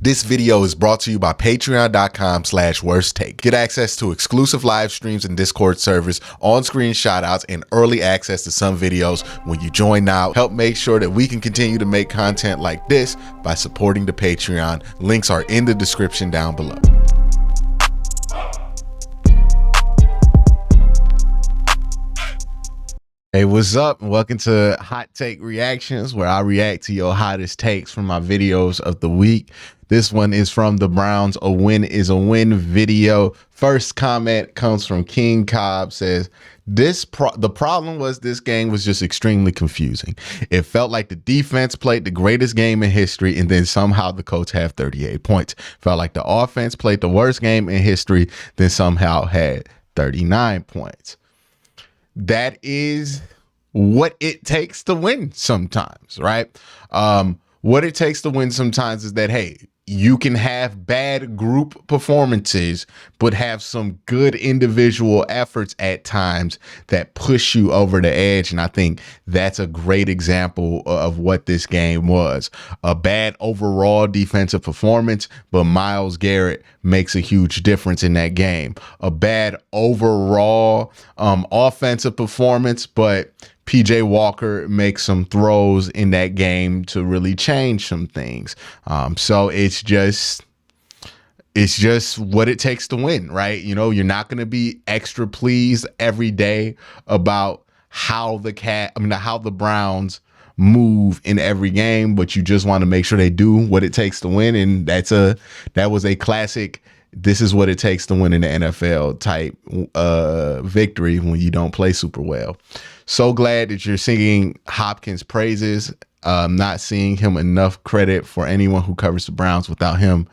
This video is brought to you by patreon.com/worsttake. Get access to exclusive live streams and Discord servers, on-screen shoutouts, and early access to some videos when you join now. Help make sure that we can continue to make content like this by supporting the Patreon. Links are in the description down below. Hey, what's up? Welcome to Hot Take Reactions, where I react to your hottest takes from my videos of the week. This one is from the Browns A Win is a Win video. First comment comes from King Cobb, says, the problem was this game was just extremely confusing. It felt like the defense played the greatest game in history, and then somehow the coach had 38 points. Felt like the offense played the worst game in history, then somehow had 39 points. That is what it takes to win sometimes, right? What it takes to win sometimes is that, hey, you can have bad group performances, but have some good individual efforts at times that push you over the edge. And I think that's a great example of what this game was. A bad overall defensive performance, but Myles Garrett makes a huge difference in that game. A bad overall offensive performance, but PJ Walker makes some throws in that game to really change some things. So it's just what it takes to win, right? You know, you're not going to be extra pleased every day about how the Browns move in every game, but you just want to make sure they do what it takes to win. And that was a classic. This is what it takes to win in the NFL type victory when you don't play super well. So glad that you're singing Hopkins' praises. Not seeing him enough credit for anyone who covers the Browns. Without him,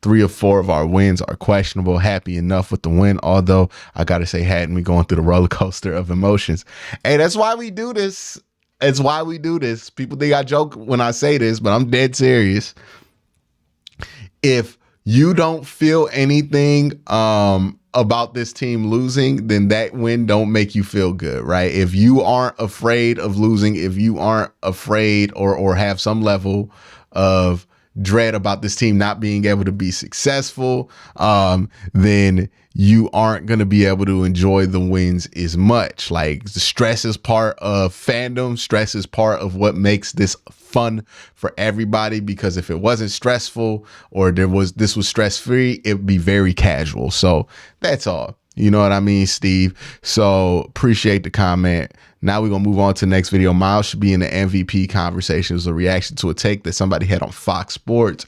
3 or 4 of our wins are questionable. Happy enough with the win, although I gotta say, had me going through the roller coaster of emotions. Hey, that's why we do this. It's why we do this. People think I joke when I say this, but I'm dead serious. If you don't feel anything about this team losing, then that win don't make you feel good, right? If you aren't afraid of losing, if you aren't afraid or have some level of dread about this team not being able to be successful, then you aren't going to be able to enjoy the wins as much. Like, the stress is part of fandom. Stress is part of what makes this fun for everybody, because if it wasn't stressful or this was stress-free, it would be very casual. So that's all. You know what I mean, Steve? So appreciate the comment. Now we're going to move on to the next video. Myles should be in the MVP conversation. It was a reaction to a take that somebody had on Fox Sports.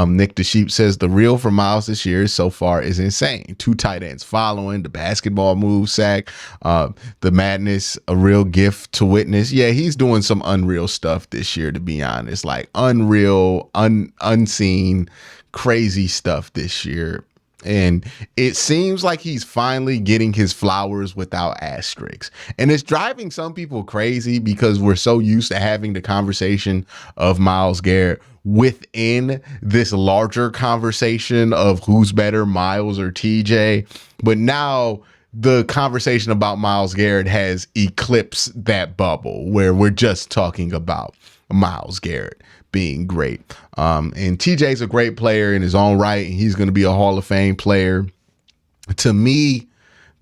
Nick the Sheep says the reel for Myles this year so far is insane. 2 tight ends following, the basketball move sack, the madness, a real gift to witness. Yeah, he's doing some unreal stuff this year, to be honest. Like unreal, unseen, crazy stuff this year. And it seems like he's finally getting his flowers without asterisks. And it's driving some people crazy because we're so used to having the conversation of Myles Garrett within this larger conversation of who's better, Myles or TJ. But now the conversation about Myles Garrett has eclipsed that bubble where we're just talking about Myles Garrett being great. And TJ's a great player in his own right, and he's going to be a Hall of Fame player. To me,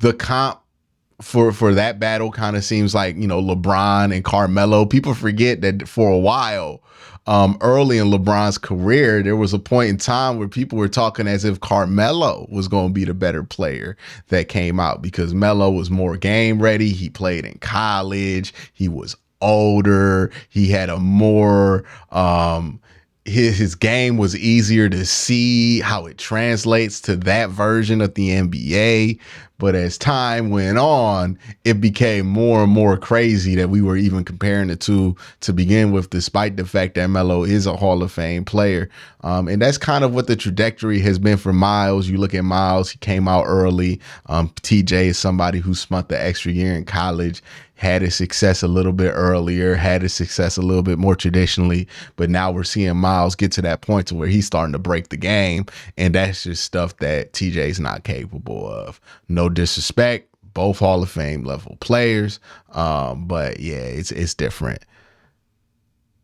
the comp for that battle kind of seems like, you know, LeBron and Carmelo. People forget that for a while, early in LeBron's career, there was a point in time where people were talking as if Carmelo was going to be the better player that came out, because Melo was more game ready. He played in college. He was older. He had a more his game was easier to see how it translates to that version of the NBA. But as time went on, it became more and more crazy that we were even comparing the two to begin with, despite the fact that Melo is a Hall of Fame player. And that's kind of what the trajectory has been for Myles. You look at Myles, he came out early. TJ is somebody who spent the extra year in college, had his success a little bit earlier, had his success a little bit more traditionally, but now we're seeing Myles get to that point to where he's starting to break the game, and that's just stuff that TJ's not capable of. No disrespect, both Hall of Fame level players, but yeah, it's different.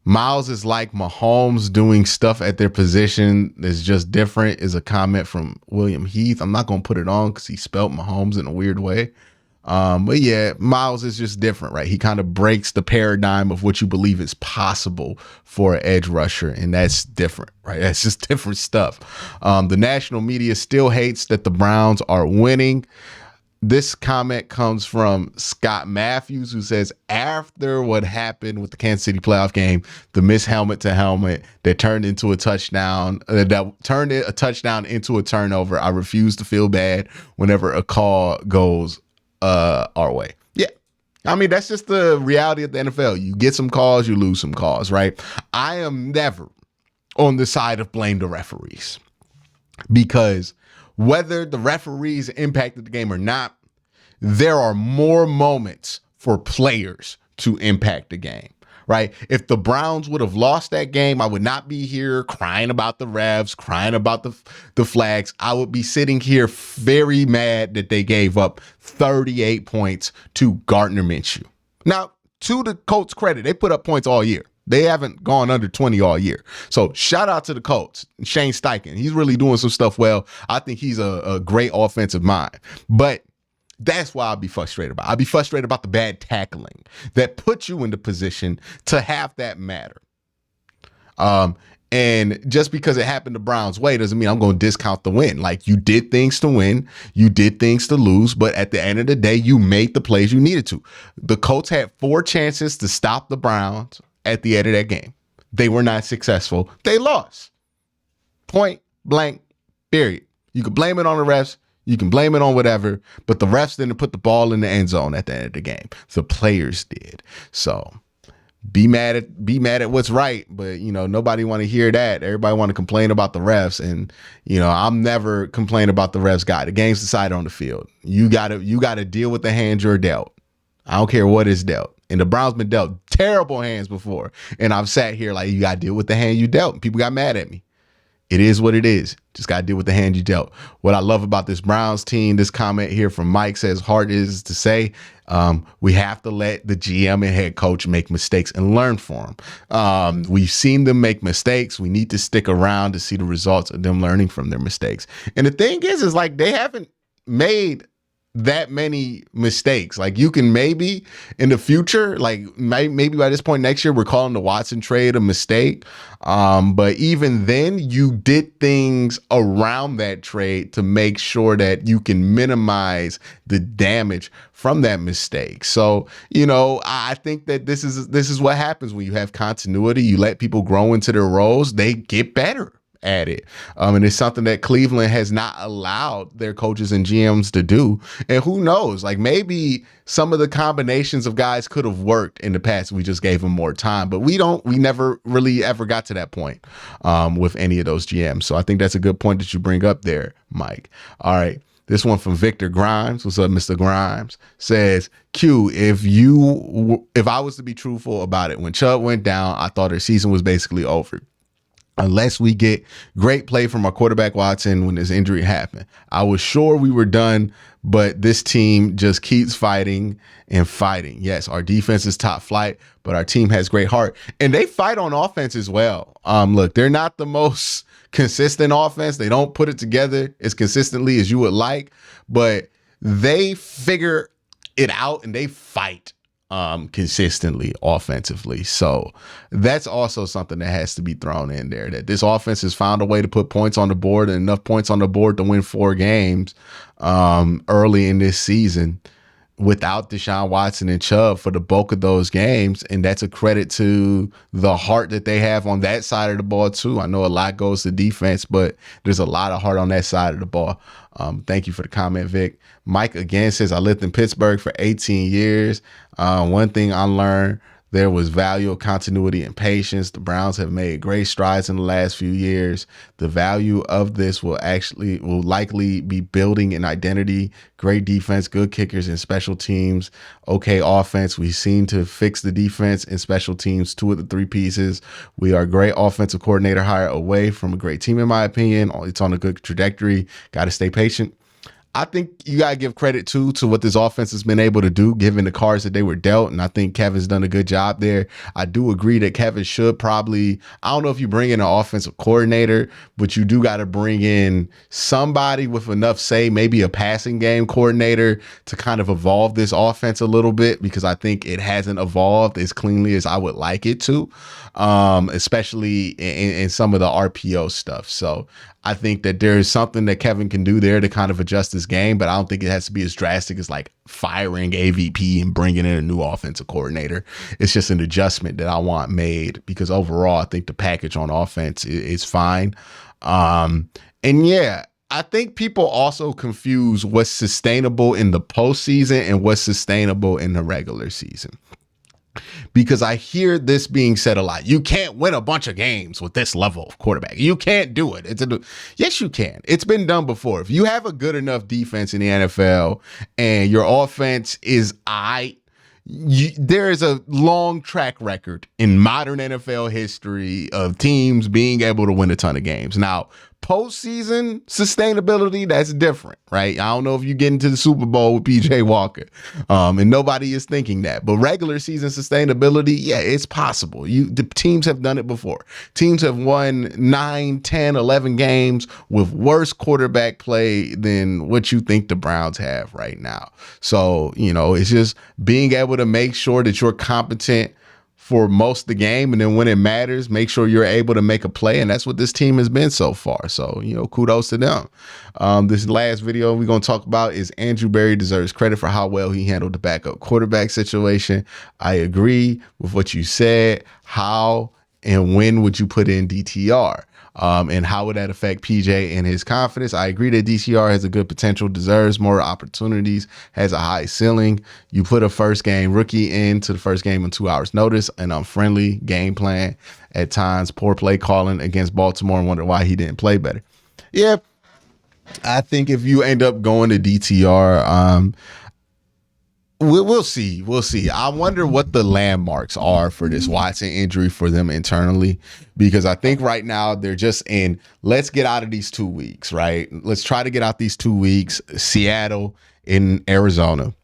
Myles is like Mahomes doing stuff at their position that's just different is a comment from William Heath. I'm not going to put it on because he spelt Mahomes in a weird way. But yeah, Myles is just different, right? He kind of breaks the paradigm of what you believe is possible for an edge rusher, and that's different, right? That's just different stuff. The national media still hates that the Browns are winning. This comment comes from Scott Matthews, who says, after what happened with the Kansas City playoff game, the missed helmet to helmet that turned into a touchdown, that turned a touchdown into a turnover, I refuse to feel bad whenever a call goes our way. Yeah. I mean, that's just the reality of the NFL. You get some calls, you lose some calls, right? I am never on the side of blame the referees, because whether the referees impacted the game or not, there are more moments for players to impact the game, right? If the Browns would have lost that game, I would not be here crying about the refs, crying about the flags. I would be sitting here very mad that they gave up 38 points to Gardner Minshew. Now, to the Colts' credit, they put up points all year. They haven't gone under 20 all year. So shout out to the Colts. Shane Steichen, he's really doing some stuff well. I think he's a great offensive mind. But that's why I'll be frustrated about. I'll be frustrated about the bad tackling that puts you in the position to have that matter. And just because it happened the Browns' way doesn't mean I'm going to discount the win. Like, you did things to win, you did things to lose, but at the end of the day, you made the plays you needed to. The Colts had 4 chances to stop the Browns at the end of that game. They were not successful. They lost. Point blank, period. You can blame it on the refs. You can blame it on whatever, but the refs didn't put the ball in the end zone at the end of the game. The players did. So be mad at what's right, but nobody want to hear that. Everybody want to complain about the refs, and I'm never complaining about the refs guy. The game's decided on the field. You gotta deal with the hand you're dealt. I don't care what is dealt. And the Browns been dealt terrible hands before, and I've sat here like, you gotta deal with the hand you dealt. And people got mad at me. It is what it is. Just got to deal with the hand you dealt. What I love about this Browns team, this comment here from Mike says, hard is to say, we have to let the GM and head coach make mistakes and learn from them. We've seen them make mistakes. We need to stick around to see the results of them learning from their mistakes. And the thing is like, they haven't made that many mistakes. Like, you can maybe in the future, like maybe by this point next year, we're calling the Watson trade a mistake. But even then, you did things around that trade to make sure that you can minimize the damage from that mistake. So, I think that this is what happens when you have continuity. You let people grow into their roles, they get better at it. And it's something that Cleveland has not allowed their coaches and GMs to do. And who knows, like, maybe some of the combinations of guys could have worked in the past. We just gave them more time, but we never really ever got to that point with any of those GMs. So I think that's a good point that you bring up there, Mike. All right. This one from Victor Grimes. What's up, Mr. Grimes? Says, Q, if I was to be truthful about it, when Chubb went down, I thought their season was basically over. Unless we get great play from our quarterback Watson when his injury happened. I was sure we were done, but this team just keeps fighting and fighting. Yes, our defense is top flight, but our team has great heart. And they fight on offense as well. Look, they're not the most consistent offense. They don't put it together as consistently as you would like, but they figure it out and they fight consistently offensively. So that's also something that has to be thrown in there, that this offense has found a way to put points on the board, and enough points on the board to win 4 games early in this season without Deshaun Watson and Chubb for the bulk of those games. And that's a credit to the heart that they have on that side of the ball too. I know a lot goes to defense, but there's a lot of heart on that side of the ball. Thank you for the comment, Vic. Mike again says, I lived in Pittsburgh for 18 years. One thing I learned, there was value of continuity and patience. The Browns have made great strides in the last few years. The value of this will likely be building an identity, great defense, good kickers and special teams, okay offense. We seem to fix the defense and special teams, 2 of the 3 pieces. We are a great offensive coordinator hire away from a great team, in my opinion. It's on a good trajectory. Got to stay patient. I think you gotta give credit too to what this offense has been able to do, given the cards that they were dealt, and I think Kevin's done a good job there. I do agree that Kevin should probably. I don't know if you bring in an offensive coordinator, but you do got to bring in somebody with enough say, maybe a passing game coordinator to kind of evolve this offense a little bit, because I think it hasn't evolved as cleanly as I would like it to, especially in some of the RPO stuff. So I think that there is something that Kevin can do there to kind of adjust this game, but I don't think it has to be as drastic as like firing AVP and bringing in a new offensive coordinator. It's just an adjustment that I want made, because overall, I think the package on offense is fine. And yeah, I think people also confuse what's sustainable in the postseason and what's sustainable in the regular season, because I hear this being said a lot. You can't win a bunch of games with this level of quarterback. You can't do it. Yes, you can. It's been done before. If you have a good enough defense in the NFL and your offense is there is a long track record in modern NFL history of teams being able to win a ton of games. Now, postseason sustainability, that's different, right? I don't know if you get into the Super Bowl with PJ Walker, and nobody is thinking that. But regular season sustainability, yeah, it's possible. The teams have done it before. Teams have won 9, 10, 11 games with worse quarterback play than what you think the Browns have right now. So, it's just being able to make sure that you're competent for most of the game, and then when it matters, make sure you're able to make a play, and that's what this team has been so far. So, kudos to them. This last video we're going to talk about is Andrew Berry deserves credit for how well he handled the backup quarterback situation. I agree with what you said. How and when would you put in DTR? And how would that affect PJ and his confidence? I agree that DTR has a good potential, deserves more opportunities, has a high ceiling. You put a first game rookie into the first game in 2 hours notice, an unfriendly game plan at times, poor play calling against Baltimore, and wonder why he didn't play better. Yeah, I think if you end up going to DTR, we'll see. We'll see. I wonder what the landmarks are for this Watson injury for them internally, because I think right now they're just in, let's get out of these 2 weeks, right? Let's try to get out these 2 weeks. Seattle in Arizona.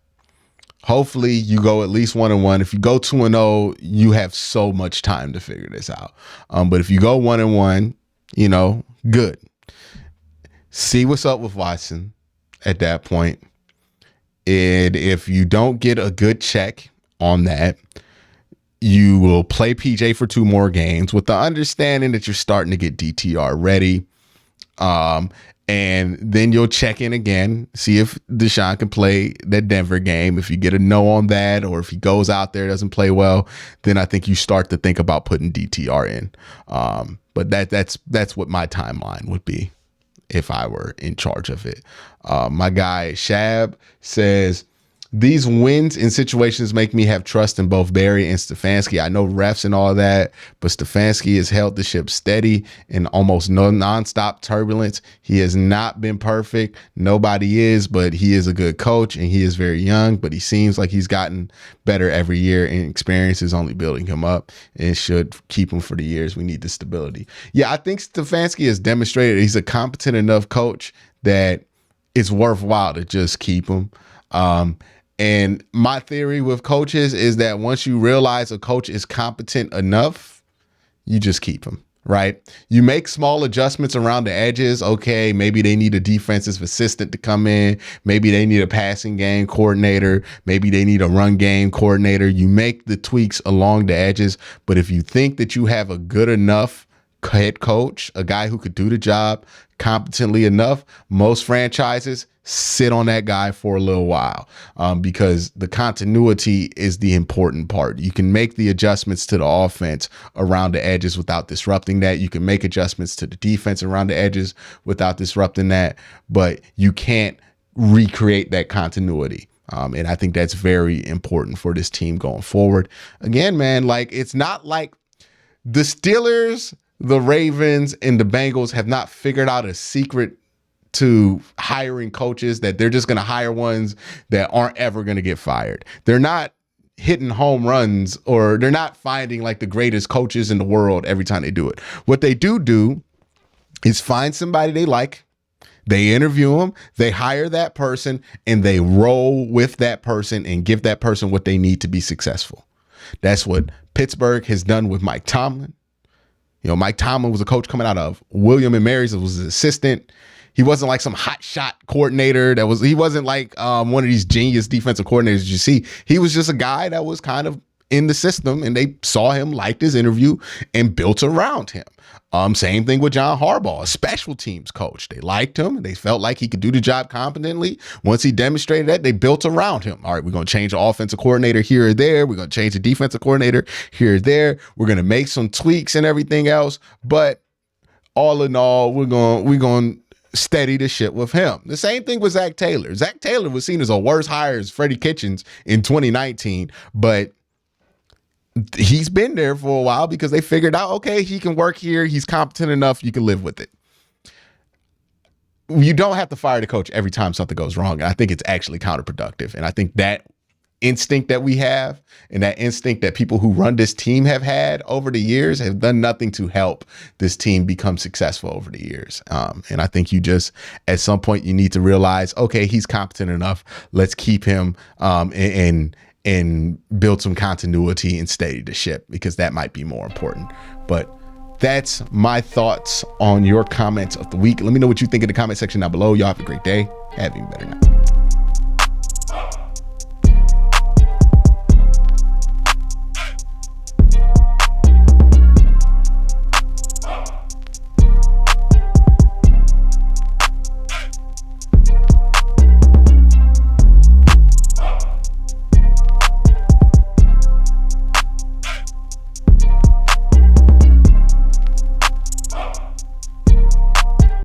Hopefully you go at least 1-1. If you go 2-0, you have so much time to figure this out. But if you go 1-1, good. See what's up with Watson at that point. And if you don't get a good check on that, you will play PJ for 2 more games with the understanding that you're starting to get DTR ready. And then you'll check in again, see if Deshaun can play that Denver game. If you get a no on that, or if he goes out there, doesn't play well, then I think you start to think about putting DTR in. But that's what my timeline would be if I were in charge of it. My guy Shab says, these wins in situations make me have trust in both Barry and Stefanski. I know refs and all that, but Stefanski has held the ship steady in almost no nonstop turbulence. He has not been perfect. Nobody is, but he is a good coach, and he is very young, but he seems like he's gotten better every year, and experience is only building him up, and should keep him for the years we need the stability. Yeah, I think Stefanski has demonstrated he's a competent enough coach that it's worthwhile to just keep him. And my theory with coaches is that once you realize a coach is competent enough, you just keep him, right? You make small adjustments around the edges. Okay, maybe they need a defensive assistant to come in. Maybe they need a passing game coordinator. Maybe they need a run game coordinator. You make the tweaks along the edges. But if you think that you have a good enough head coach, a guy who could do the job competently enough, most franchises sit on that guy for a little while, because the continuity is the important part. You can make the adjustments to the offense around the edges without disrupting that. You can make adjustments to the defense around the edges without disrupting that, but you can't recreate that continuity. And I think that's very important for this team going forward. Again, man, like, it's not like the Steelers, the Ravens, and the Bengals have not figured out a secret to hiring coaches, that they're just going to hire ones that aren't ever going to get fired. They're not hitting home runs, or they're not finding like the greatest coaches in the world every time they do it. What they do is find somebody they like, They interview them, they hire that person, and they roll with that person and give that person what they need to be successful. That's what Pittsburgh has done with Mike Tomlin. You know, Mike Tomlin was a coach coming out of William and Mary's, was his assistant. He wasn't like some hot shot coordinator he wasn't like one of these genius defensive coordinators you see. He was just a guy that was kind of in the system, and they saw him, liked his interview, and built around him. Same thing with John Harbaugh, a special teams coach. They liked him, and they felt like he could do the job competently. Once he demonstrated that, they built around him. All right, we're going to change the offensive coordinator here or there. We're going to change the defensive coordinator here or there. We're going to make some tweaks and everything else. But all in all, we're going to steady the shit with him. The same thing with Zach Taylor. Zach Taylor was seen as a worse hire as Freddie Kitchens in 2019, but he's been there for a while because they figured out, okay, he can work here. He's competent enough. You can live with it. You don't have to fire the coach every time something goes wrong. And I think it's actually counterproductive. And I think that instinct that we have and that instinct that people who run this team have had over the years have done nothing to help this team become successful over the years. And I think you just, at some point, you need to realize, okay, he's competent enough. Let's keep him and build some continuity and steady the ship, because that might be more important. But that's my thoughts on your comments of the week. Let me know what you think in the comment section down below. Y'all have a great day. Have even better night.